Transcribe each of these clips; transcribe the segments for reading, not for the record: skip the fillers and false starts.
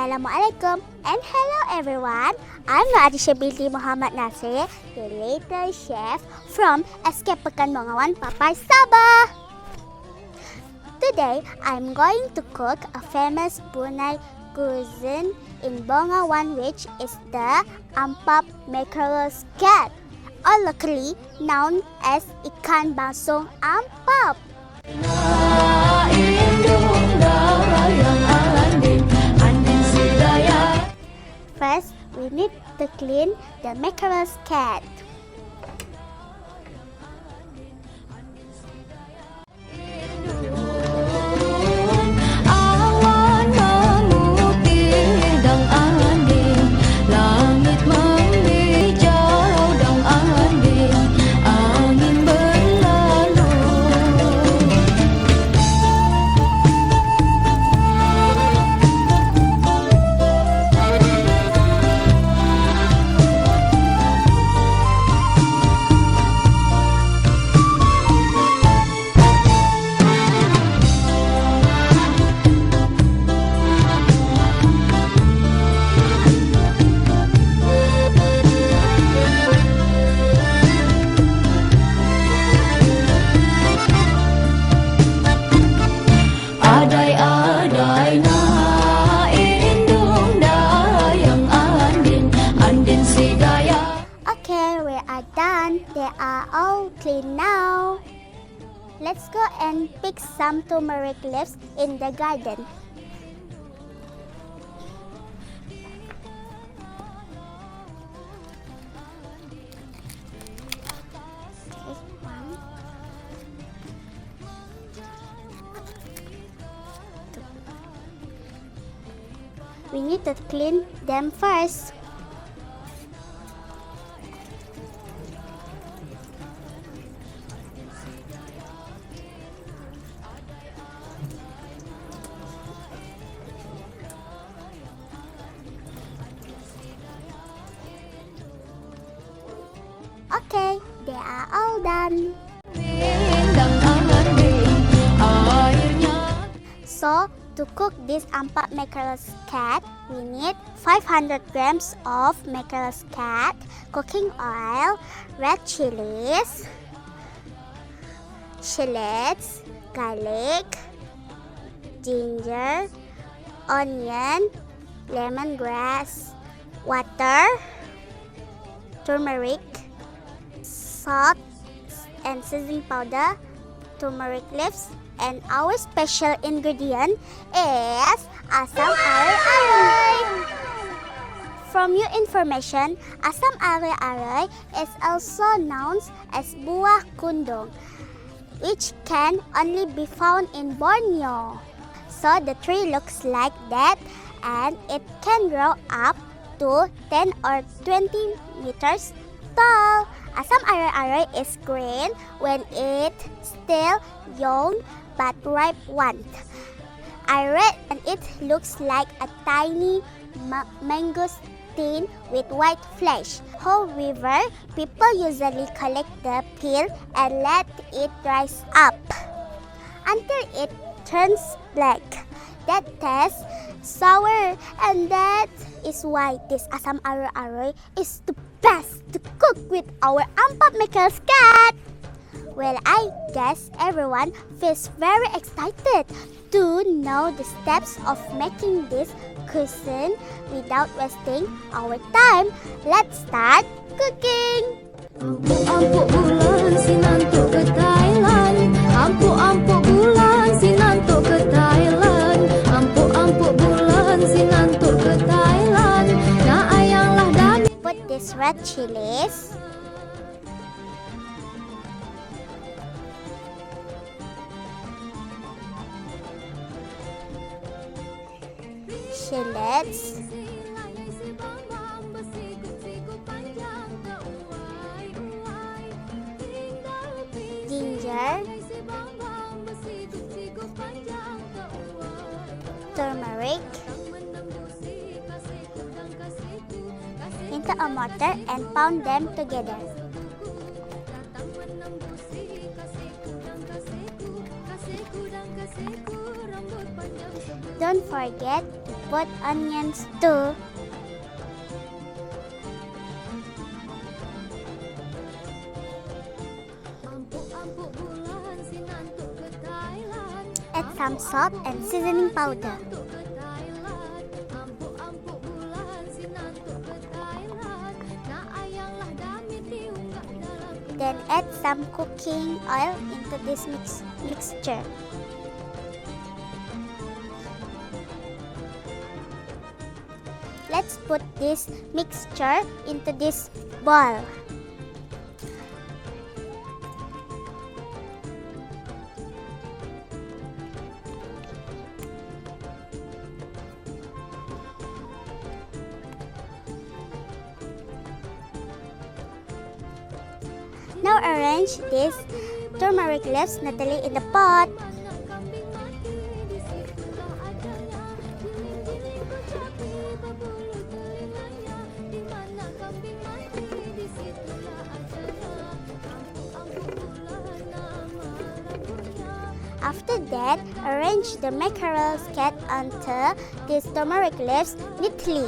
Assalamualaikum and hello everyone. I'm Nuradriesyah Binti Mohamad Nasri, the latest chef from SK Pekan Bongawan, Papar, Sabah. Today, I'm going to cook a famous Brunei cuisine in Bongawan, which is the Ampap Mackerel Scad, or locally known as Ikan Basung Ampap. First, we need to clean the mackerel scad. They are all clean now. Let's go and pick some turmeric leaves in the garden. We need to clean them first. Okay, they are all done. So, to cook this Ampap Mackerel Scad, we need 500 grams of mackerel scad, cooking oil, red chilies, shallots, garlic, ginger, onion, lemongrass, water, turmeric, salt and seasoning powder, turmeric leaves, and our special ingredient is asam arai-arai. From your information, asam arai-arai is also known as buah kundung, which can only be found in Borneo. So the tree looks like that, and it can grow up to 10 or 20 meters tall. Asam arai-arai is green when it's still young but ripe one. I read and it looks like a tiny mangosteen with white flesh. However, people usually collect the peel and let it rise up until it turns black. That tastes sour, and that is why this asam arai-arai is the best to cook with our Ampap Mackerel Scad. Well, I guess everyone feels very excited to know the steps of making this cuisine without wasting our time. Let's start cooking. Ampuk bulan sinantuk ke Thailand. Ampuk bulan sinantuk ke Thailand. Ampuk bulan sinantuk ke Thailand. Na ayanglah dami. Put this red chilies, shallots, ginger, turmeric into a mortar and pound them together. Don't forget to put onions too. Add some salt and seasoning powder. Then add some cooking oil into this mixture. Let's put this mixture into this bowl. Now arrange these turmeric leaves neatly in the pot. After that, arrange the mackerel scad onto these turmeric leaves neatly.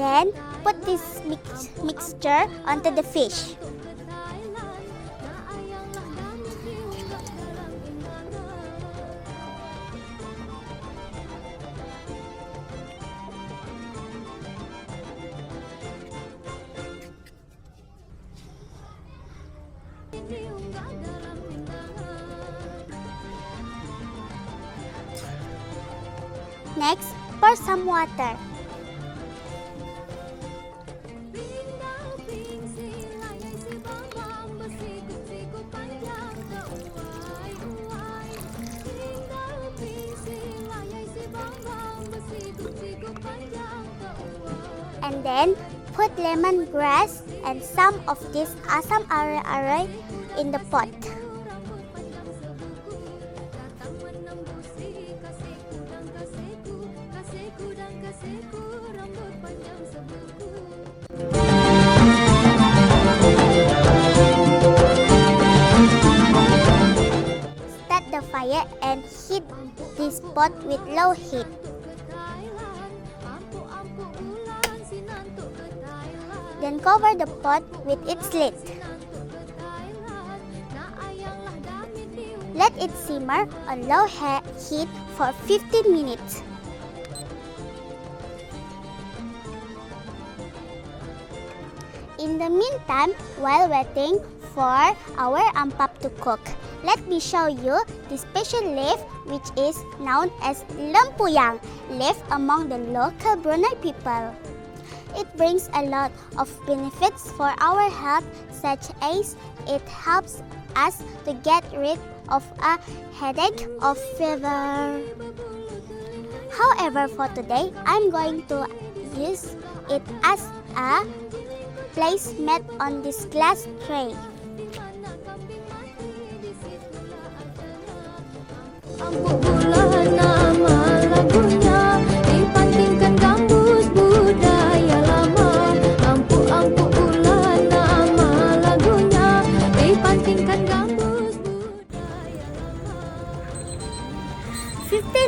Then put this mixture onto the fish. Next, pour some water. And then put lemongrass and some of this asam are in the pot. Start the fire and heat this pot with low heat. Then cover the pot with its lid. Let it simmer on low heat for 15 minutes. In the meantime, while waiting for our ampap to cook, let me show you the special leaf which is known as lempuyang, leaf among the local Brunei people. It brings a lot of benefits for our health, such as it helps us to get rid of a headache or fever. However, for today, I'm going to use it as a placemat on this glass tray.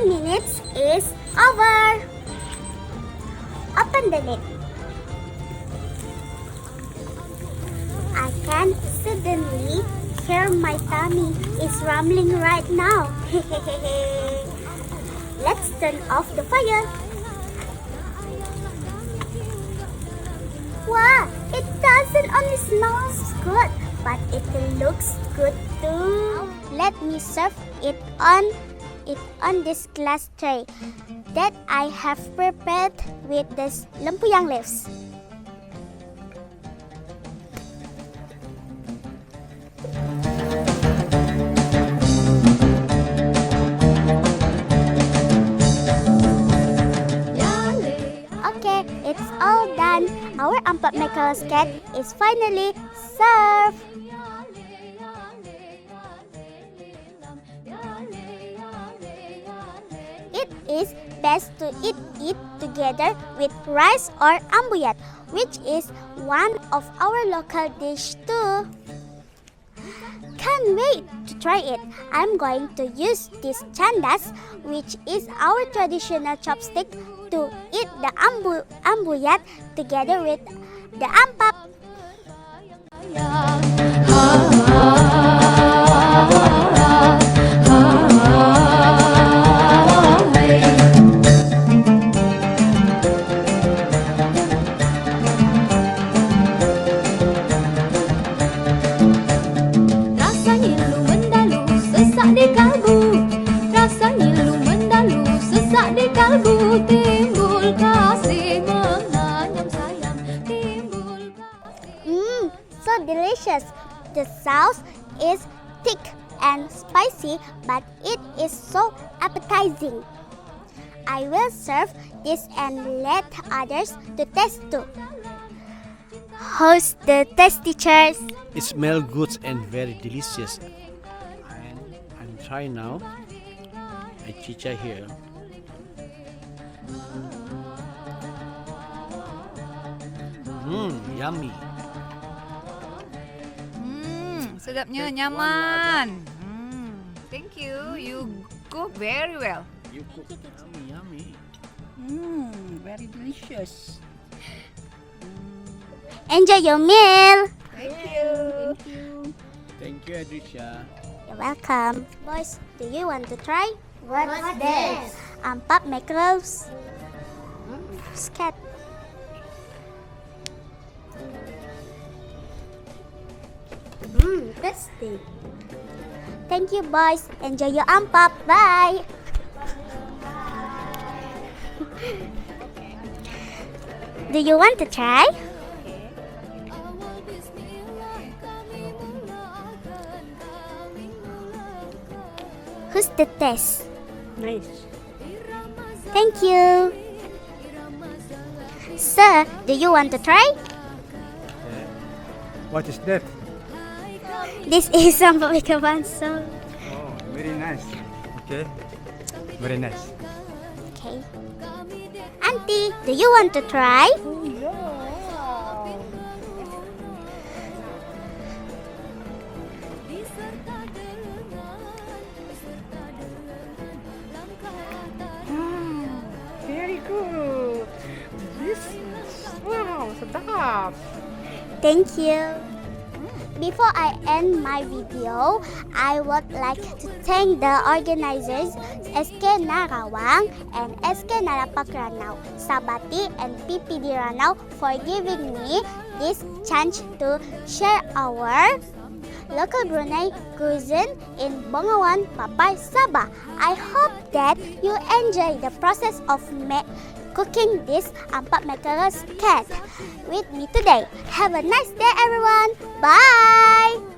Minutes is over. Open the lid. I can suddenly hear my tummy is rumbling right now. Let's turn off the fire. Wow, it doesn't only smells good, but it looks good too. Let me serve it on this glass tray that I have prepared with this lempuyang leaves. Okay, it's all done. Our Ampap Mackerel Scad is finally served. it is best to eat it together with rice or ambuyat, which is one of our local dish too. Can't wait to try it. I'm going to use this candas, which is our traditional chopstick, to eat the ambuyat together with the ampap. So delicious. The sauce is thick and spicy, but it is so appetizing. I will serve this and let others to taste too. How's the taste, teachers? It smells good and very delicious. I'm trying now. My teacher here. Yummy. Sedapnya, nyaman. Thank you. You cook very well. You cook yummy. Very delicious. Enjoy your meal. Thank you. Thank you, Adrisha. You're welcome. Boys, do you want to try? What's this? Ampap Mackerel Scad. Tasty. Thank you, boys. Enjoy your ampap. Bye. Do you want to try? Who's the taste? Nice. Thank you. Sir, do you want to try? What is that? This is Ampap Mackerel Scad. Oh, very nice. Okay, very nice. Okay. Auntie, do you want to try? Very good. This wow, sedap. Thank you. Before I end my video, I would like to thank the organizers SK Narawang and SK Nalapak Ranau, Sabati and PPD Ranau for giving me this chance to share our local Brunei cuisine in Bongawan, Papar, Sabah. I hope that you enjoy the process of cooking this Ampap Mackerel Scad with me today. Have a nice day, everyone. Bye!